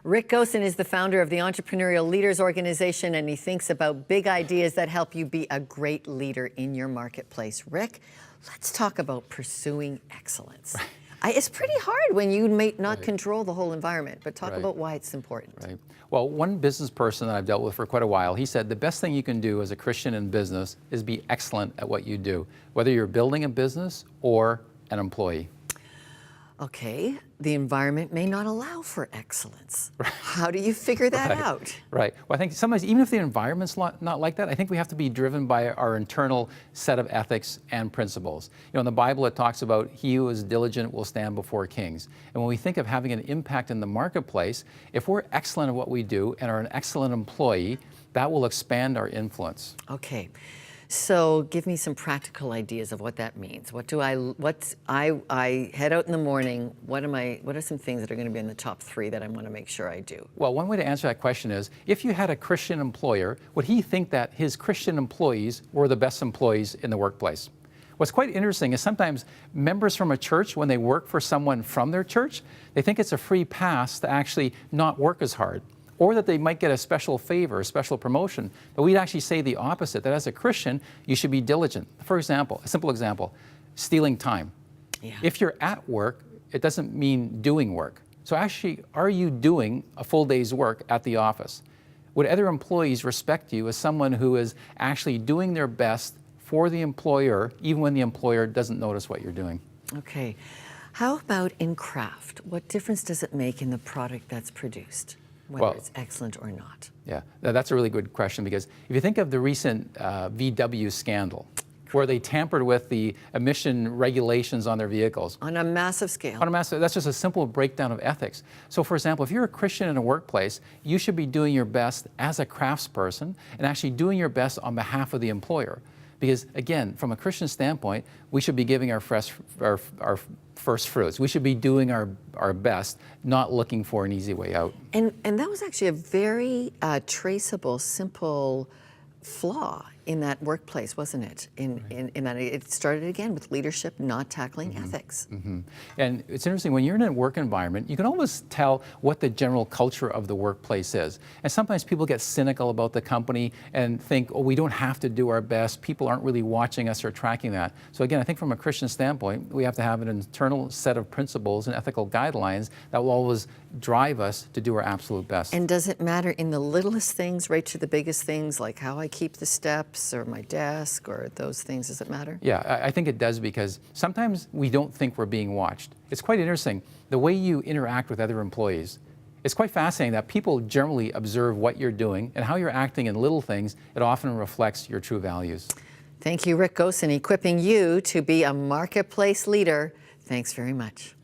Rick Goossen is the founder of the Entrepreneurial Leaders Organization, and he thinks about big ideas that help you be a great leader in your marketplace. Rick, let's talk about pursuing excellence. It's pretty hard when you may not control the whole environment, but talk about why it's important. Right. Well, one business person that I've dealt with for quite a while, he said the best thing you can do as a Christian in business is be excellent at what you do, whether you're building a business or an employee. Okay, the environment may not allow for excellence. How do you figure that out? Right. Well, I think sometimes, even if the environment's not like that, I think we have to be driven by our internal set of ethics and principles. You know, in the Bible, it talks about he who is diligent will stand before kings. And when we think of having an impact in the marketplace, if we're excellent at what we do and are an excellent employee, that will expand our influence. Okay. So give me some practical ideas of what that means. I head out in the morning, what are some things that are going to be in the top 3 that I want to make sure I do? Well, one way to answer that question is, if you had a Christian employer, would he think that his Christian employees were the best employees in the workplace? What's quite interesting is sometimes members from a church, when they work for someone from their church, they think it's a free pass to actually not work as hard, or that they might get a special favor, a special promotion. But we'd actually say the opposite, that as a Christian, you should be diligent. For example, a simple example, stealing time. Yeah. If you're at work, it doesn't mean doing work. So actually, are you doing a full day's work at the office? Would other employees respect you as someone who is actually doing their best for the employer, even when the employer doesn't notice what you're doing? Okay. How about in craft? What difference does it make in the product that's produced, whether it's excellent or not? Yeah, that's a really good question, because if you think of the recent VW scandal, where they tampered with the emission regulations on their vehicles. On a massive scale. On a massive, that's just a simple breakdown of ethics. So for example, if you're a Christian in a workplace, you should be doing your best as a craftsperson and actually doing your best on behalf of the employer. Because again, from a Christian standpoint, we should be giving our first fruits. We should be doing our best, not looking for an easy way out. And that was actually a very traceable, simple flaw in that workplace, wasn't it? In that it started again with leadership not tackling ethics. And it's interesting, when you're in a work environment, you can almost tell what the general culture of the workplace is. And sometimes people get cynical about the company and think, oh, we don't have to do our best. People aren't really watching us or tracking that. So again, I think from a Christian standpoint, we have to have an internal set of principles and ethical guidelines that will always drive us to do our absolute best. And does it matter in the littlest things right to the biggest things, like how I keep the steps or my desk or those things? Does it matter? Yeah, I think it does, because sometimes we don't think we're being watched. It's quite interesting, the way you interact with other employees. It's quite fascinating that people generally observe what you're doing and how you're acting in little things. It often reflects your true values. Thank you, Rick Goossen, equipping you to be a marketplace leader. Thanks very much.